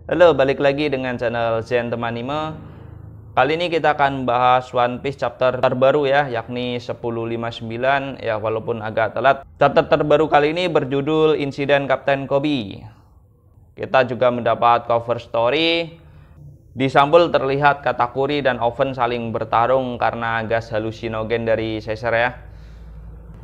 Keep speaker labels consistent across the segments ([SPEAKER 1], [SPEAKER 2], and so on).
[SPEAKER 1] Halo, balik lagi dengan channel Zen Temanime. Kali ini kita akan bahas One Piece chapter terbaru ya, yakni 1059 ya, walaupun agak telat. Chapter terbaru kali ini berjudul Insiden Kapten Koby. Kita juga mendapat cover story. Di sampul terlihat Katakuri dan Oven saling bertarung karena gas halusinogen dari Caesar ya.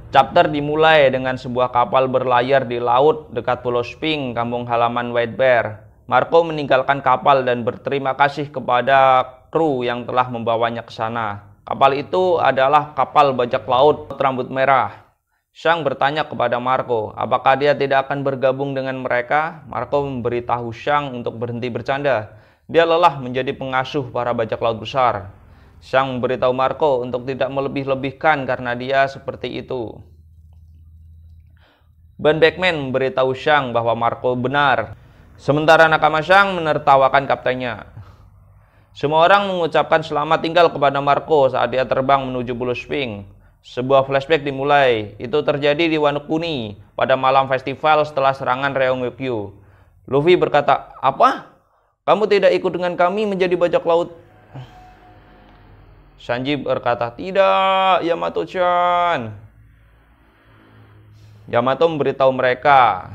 [SPEAKER 1] Chapter dimulai dengan sebuah kapal berlayar di laut dekat Pulau Sphinx, kampung halaman White Bear. Marco meninggalkan kapal dan berterima kasih kepada kru yang telah membawanya ke sana. Kapal itu adalah kapal bajak laut rambut merah. Shang bertanya kepada Marco, apakah dia tidak akan bergabung dengan mereka? Marco memberitahu Shang untuk berhenti bercanda. Dia lelah menjadi pengasuh para bajak laut besar. Shang memberitahu Marco untuk tidak melebih-lebihkan karena dia seperti itu. Ban Beckman memberitahu Shang bahwa Marco benar. Sementara nakama Shang menertawakan kaptennya. Semua orang mengucapkan selamat tinggal kepada Marco saat dia terbang menuju Pulau Sphinx. Sebuah flashback dimulai. Itu terjadi di Wano Kuni pada malam festival setelah serangan Ryongwekyu. Luffy berkata, "Apa? Kamu tidak ikut dengan kami menjadi bajak laut?" Sanji berkata, "Tidak, Yamato-chan." Yamato memberitahu mereka.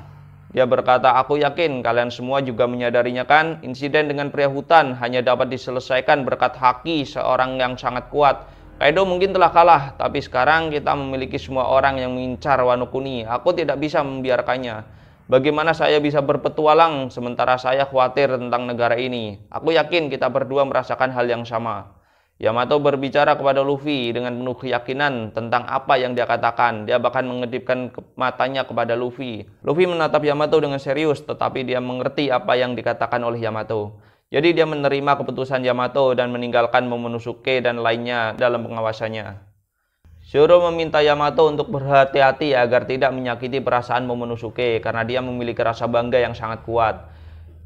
[SPEAKER 1] Dia berkata, "Aku yakin kalian semua juga menyadarinya kan, insiden dengan pria hutan hanya dapat diselesaikan berkat haki seorang yang sangat kuat. Kaido mungkin telah kalah, tapi sekarang kita memiliki semua orang yang mengincar Wano Kuni. Aku tidak bisa membiarkannya. Bagaimana saya bisa berpetualang sementara saya khawatir tentang negara ini? Aku yakin kita berdua merasakan hal yang sama." Yamato berbicara kepada Luffy dengan penuh keyakinan tentang apa yang dia katakan. Dia bahkan mengedipkan matanya kepada Luffy. Luffy menatap Yamato dengan serius, tetapi dia mengerti apa yang dikatakan oleh Yamato. Jadi dia menerima keputusan Yamato dan meninggalkan Momonosuke dan lainnya dalam pengawasannya. Zoro meminta Yamato untuk berhati-hati agar tidak menyakiti perasaan Momonosuke karena dia memiliki rasa bangga yang sangat kuat.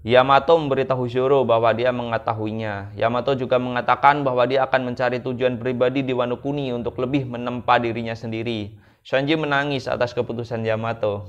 [SPEAKER 1] Yamato memberitahu Zoro bahwa dia mengetahuinya. Yamato juga mengatakan bahwa dia akan mencari tujuan pribadi di Wano Kuni untuk lebih menempa dirinya sendiri. Sanji menangis atas keputusan Yamato.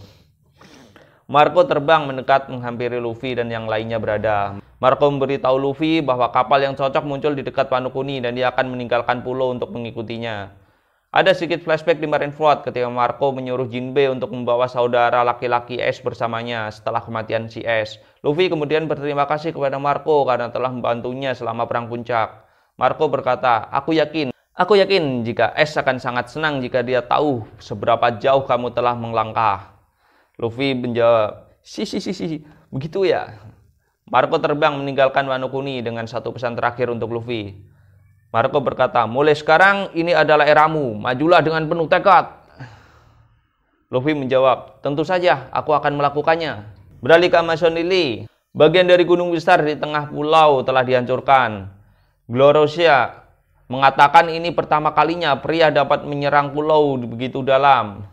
[SPEAKER 1] Marco terbang mendekat menghampiri Luffy dan yang lainnya berada. Marco memberitahu Luffy bahwa kapal yang cocok muncul di dekat Wano Kuni dan dia akan meninggalkan pulau untuk mengikutinya. Ada sedikit flashback di Marineford ketika Marco menyuruh Jinbe untuk membawa saudara laki-laki Ace bersamanya setelah kematian si Ace. Luffy kemudian berterima kasih kepada Marco karena telah membantunya selama perang puncak. Marco berkata, Aku yakin jika Ace akan sangat senang jika dia tahu seberapa jauh kamu telah melangkah." Luffy menjawab, Si, begitu ya." Marco terbang meninggalkan Wano Kuni dengan satu pesan terakhir untuk Luffy. Marco berkata, "Mulai sekarang ini adalah eramu, majulah dengan penuh tekad." Luffy menjawab, "Tentu saja, aku akan melakukannya." Beralih ke Amazon Lily, bagian dari gunung besar di tengah pulau telah dihancurkan. Gloriosa mengatakan ini pertama kalinya pria dapat menyerang pulau begitu dalam.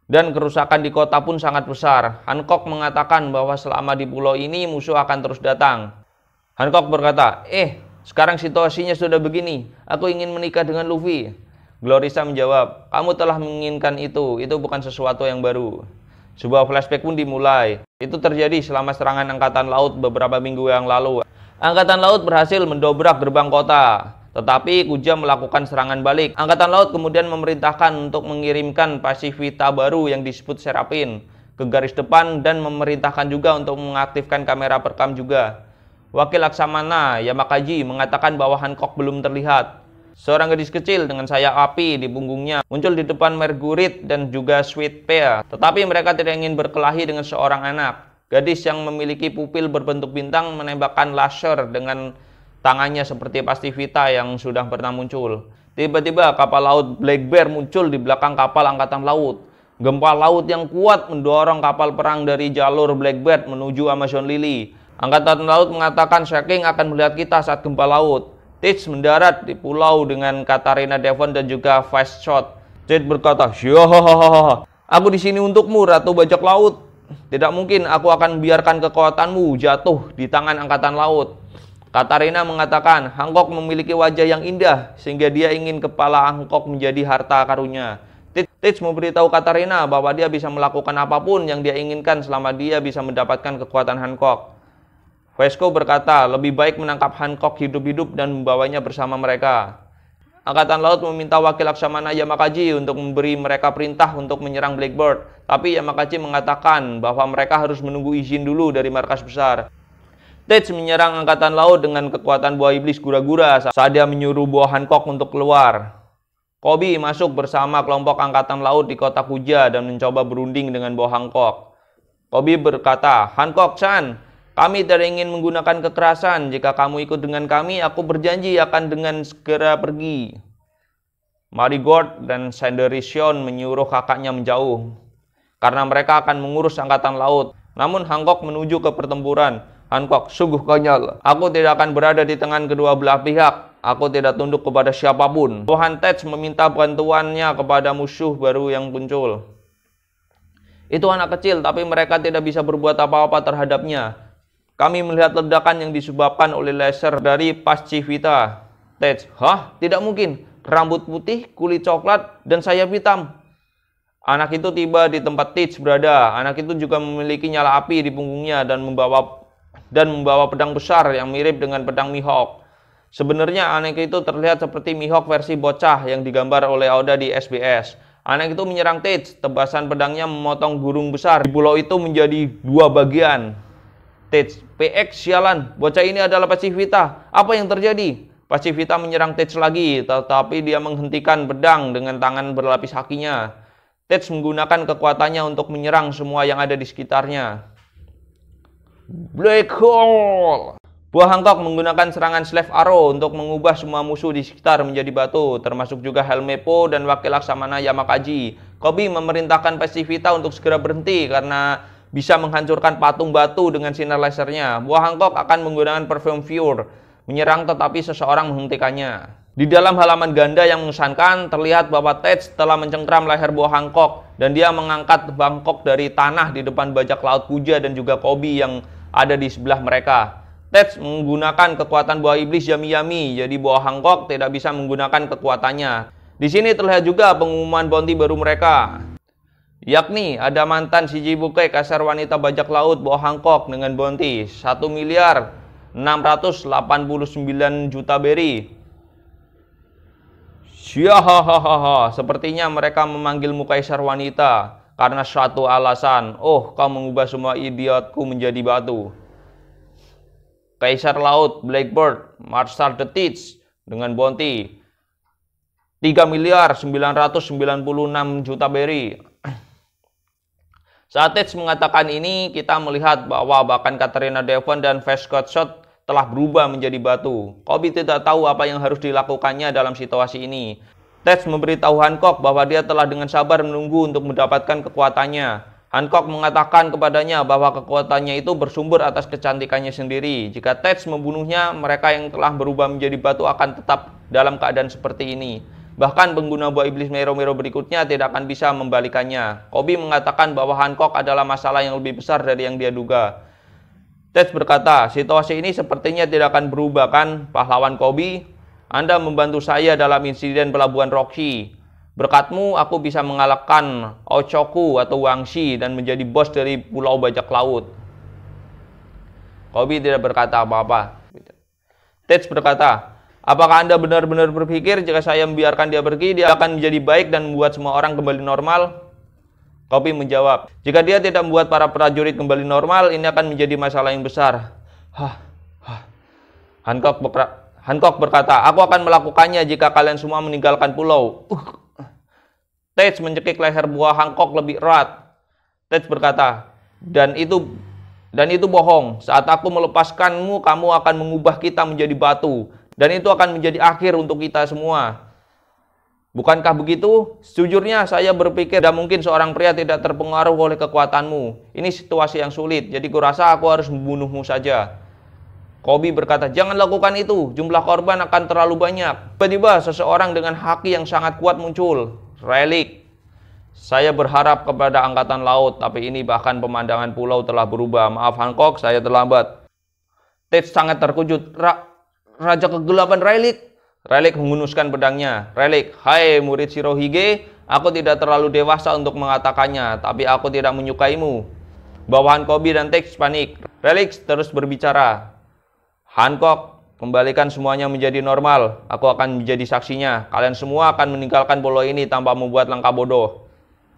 [SPEAKER 1] Dan kerusakan di kota pun sangat besar. Hancock mengatakan bahwa selama di pulau ini musuh akan terus datang. Hancock berkata, sekarang situasinya sudah begini, aku ingin menikah dengan Luffy." Gloriosa menjawab, "Kamu telah menginginkan itu bukan sesuatu yang baru." Sebuah flashback pun dimulai. Itu terjadi selama serangan Angkatan Laut beberapa minggu yang lalu. Angkatan Laut berhasil mendobrak gerbang kota, tetapi Kuja melakukan serangan balik. Angkatan Laut kemudian memerintahkan untuk mengirimkan pasifita baru yang disebut Serapin ke garis depan dan memerintahkan juga untuk mengaktifkan kamera perekam juga. Wakil Laksamana Yamakaji mengatakan bahwa Hancock belum terlihat. Seorang gadis kecil dengan sayap api di punggungnya muncul di depan Marguerite dan juga Sweet Pea. Tetapi mereka tidak ingin berkelahi dengan seorang anak. Gadis yang memiliki pupil berbentuk bintang menembakkan laser dengan tangannya seperti pasifita yang sudah pernah muncul. Tiba-tiba kapal laut Black Bear muncul di belakang kapal Angkatan Laut. Gempa laut yang kuat mendorong kapal perang dari jalur Black Bear menuju Amazon Lily. Angkatan Laut mengatakan Shaking akan melihat kita saat gempa laut. Teach mendarat di pulau dengan Katarina Devon dan juga Fast Shot. Teach berkata, "Syah, aku di sini untukmu, Ratu Bajak Laut. Tidak mungkin aku akan biarkan kekuatanmu jatuh di tangan Angkatan Laut." Katarina mengatakan, Hancock memiliki wajah yang indah sehingga dia ingin kepala Hancock menjadi harta karunnya. Teach memberitahu Katarina bahwa dia bisa melakukan apapun yang dia inginkan selama dia bisa mendapatkan kekuatan Hancock. Vasco berkata, lebih baik menangkap Hancock hidup-hidup dan membawanya bersama mereka. Angkatan Laut meminta Wakil Laksamana Yamakaji untuk memberi mereka perintah untuk menyerang Blackbird, tapi Yamakaji mengatakan bahwa mereka harus menunggu izin dulu dari markas besar. Tate menyerang Angkatan Laut dengan kekuatan buah iblis gura-gura saat dia menyuruh buah Hancock untuk keluar. Kobe masuk bersama kelompok Angkatan Laut di kota Kuja dan mencoba berunding dengan buah Hancock. Kobe berkata, Hancock-san, kami tidak ingin menggunakan kekerasan. Jika kamu ikut dengan kami, aku berjanji akan dengan segera pergi. Marigold dan Cendrillon menyuruh kakaknya menjauh, karena mereka akan mengurus Angkatan Laut. Namun Hancock menuju ke pertempuran. Hancock, sungguh konyol. Aku tidak akan berada di tengah kedua belah pihak. Aku tidak tunduk kepada siapapun. Tuhan Tate meminta bantuannya kepada musuh baru yang muncul. Itu anak kecil, tapi mereka tidak bisa berbuat apa-apa terhadapnya. Kami melihat ledakan yang disebabkan oleh laser dari Pacifica. Tate, hah? Tidak mungkin. Rambut putih, kulit coklat, dan sayap hitam. Anak itu tiba di tempat Tate berada. Anak itu juga memiliki nyala api di punggungnya dan membawa pedang besar yang mirip dengan pedang Mihawk. Sebenarnya anak itu terlihat seperti Mihawk versi bocah yang digambar oleh Oda di SBS. Anak itu menyerang Tate. Tebasan pedangnya memotong burung besar di pulau itu menjadi dua bagian. Tate, PX sialan, bocah ini adalah Pacifica. Apa yang terjadi? Pacifica menyerang Tate lagi, tetapi dia menghentikan pedang dengan tangan berlapis kakinya. Tate menggunakan kekuatannya untuk menyerang semua yang ada di sekitarnya. Black Hole! Buah Hancock menggunakan serangan Slave Arrow untuk mengubah semua musuh di sekitar menjadi batu, termasuk juga Helmeppo dan Wakil Laksamana Yamakaji. Kobe memerintahkan Pacifica untuk segera berhenti karena bisa menghancurkan patung batu dengan sinar lasernya. Buah Hancock akan menggunakan Perfume Fury, menyerang tetapi seseorang menghentikannya. Di dalam halaman ganda yang mengesankan, terlihat bahwa Tate telah mencengkram leher buah Hancock dan dia mengangkat Bangkok dari tanah di depan bajak laut Kuja dan juga Kobe yang ada di sebelah mereka. Tate menggunakan kekuatan buah iblis Yami-Yami, jadi buah Hancock tidak bisa menggunakan kekuatannya. Di sini terlihat juga pengumuman bounty baru mereka, yakni ada mantan Shichibukai kasar wanita bajak laut buah Hancock dengan bounty 1.689 juta berry. Syahahaha, sepertinya mereka memanggilmu kaisar wanita karena suatu alasan. Oh, kau mengubah semua idiotku menjadi batu. Kaisar Laut Blackbird, Marshal the Teach dengan bounty 3.996 juta berry. Saat Teach mengatakan ini, kita melihat bahwa bahkan Katrina Devon dan Vasco Shot telah berubah menjadi batu. Kobe tidak tahu apa yang harus dilakukannya dalam situasi ini. Tate memberitahu Hancock bahwa dia telah dengan sabar menunggu untuk mendapatkan kekuatannya. Hancock mengatakan kepadanya bahwa kekuatannya itu bersumber atas kecantikannya sendiri. Jika Tate membunuhnya, mereka yang telah berubah menjadi batu akan tetap dalam keadaan seperti ini. Bahkan pengguna buah iblis Mero-Mero berikutnya tidak akan bisa membalikannya. Kobe mengatakan bahwa Hancock adalah masalah yang lebih besar dari yang dia duga. Tate berkata, situasi ini sepertinya tidak akan berubah kan, pahlawan Kobe? Anda membantu saya dalam insiden pelabuhan Roxy. Berkatmu, aku bisa mengalahkan Ochoku atau Wangshi dan menjadi bos dari Pulau Bajak Laut. Kobe tidak berkata apa-apa. Tate berkata, apakah Anda benar-benar berpikir jika saya membiarkan dia pergi, dia akan menjadi baik dan membuat semua orang kembali normal? Kobe menjawab, jika dia tidak membuat para prajurit kembali normal, ini akan menjadi masalah yang besar. Hancock berkata, aku akan melakukannya jika kalian semua meninggalkan pulau. Tate mencekik leher buah Hancock lebih erat. Tate berkata, dan itu bohong. Saat aku melepaskanmu, kamu akan mengubah kita menjadi batu. Dan itu akan menjadi akhir untuk kita semua. Bukankah begitu? Sejujurnya saya berpikir tidak mungkin seorang pria tidak terpengaruh oleh kekuatanmu. Ini situasi yang sulit, jadi kurasa aku harus membunuhmu saja. Kobe berkata, jangan lakukan itu. Jumlah korban akan terlalu banyak. Tiba-tiba seseorang dengan haki yang sangat kuat muncul. Relic. Saya berharap kepada Angkatan Laut, tapi ini bahkan pemandangan pulau telah berubah. Maaf Hancock, saya terlambat. Tate sangat terkejut. Raja Kegelapan Relic. Relic menghunuskan pedangnya. Relic, hai murid Shirohige, aku tidak terlalu dewasa untuk mengatakannya, tapi aku tidak menyukaimu. Bawahan Kobe dan Tex panik. Relix terus berbicara. Hancock, kembalikan semuanya menjadi normal. Aku akan menjadi saksinya. Kalian semua akan meninggalkan pulau ini tanpa membuat langkah bodoh.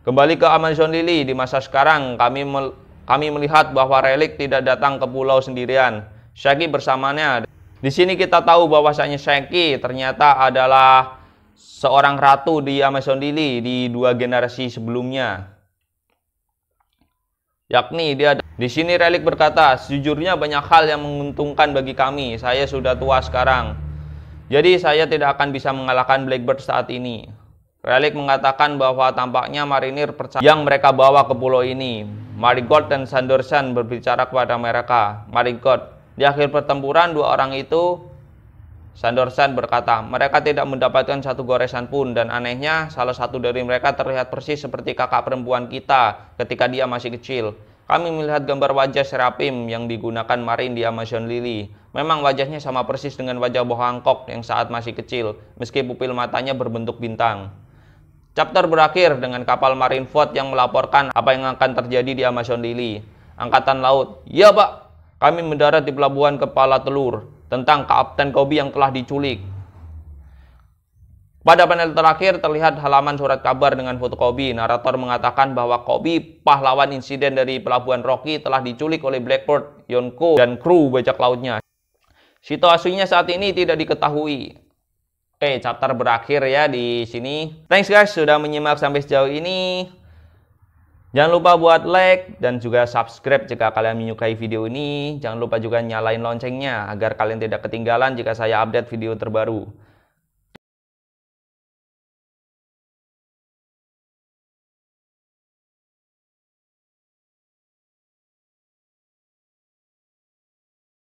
[SPEAKER 1] Kembali ke Amazon Lily. Di masa sekarang, kami melihat bahwa Relic tidak datang ke pulau sendirian. Shaggy bersamanya. Di sini kita tahu bahwasanya Shaggy ternyata adalah seorang ratu di Amazon Lily di 2 generasi sebelumnya. Yakni dia. Di sini Relic berkata, sejujurnya banyak hal yang menguntungkan bagi kami. Saya sudah tua sekarang. Jadi saya tidak akan bisa mengalahkan Blackbird saat ini. Relic mengatakan bahwa tampaknya marinir percaya yang mereka bawa ke pulau ini. Marigold dan Sanderson berbicara kepada mereka. Marigold, di akhir pertempuran 2 orang itu, Sanderson berkata, mereka tidak mendapatkan satu goresan pun, dan anehnya salah satu dari mereka terlihat persis seperti kakak perempuan kita ketika dia masih kecil. Kami melihat gambar wajah Seraphim yang digunakan Marine di Amazon Lily. Memang wajahnya sama persis dengan wajah Bob Hancock yang saat masih kecil, meski pupil matanya berbentuk bintang. Chapter berakhir dengan kapal Marineford yang melaporkan apa yang akan terjadi di Amazon Lily. Angkatan Laut, ya Pak, kami mendarat di pelabuhan Kepala Telur tentang Kapten Kobe yang telah diculik. Pada panel terakhir terlihat halaman surat kabar dengan foto Kobe. Narator mengatakan bahwa Kobe, pahlawan insiden dari Pelabuhan Rocky, telah diculik oleh Blackbird, Yonko, dan kru bajak lautnya. Situasinya saat ini tidak diketahui. Oke, chapter berakhir ya di sini. Thanks guys sudah menyimak sampai sejauh ini. Jangan lupa buat like dan juga subscribe jika kalian menyukai video ini. Jangan lupa juga nyalain loncengnya agar kalian tidak ketinggalan jika saya update video terbaru.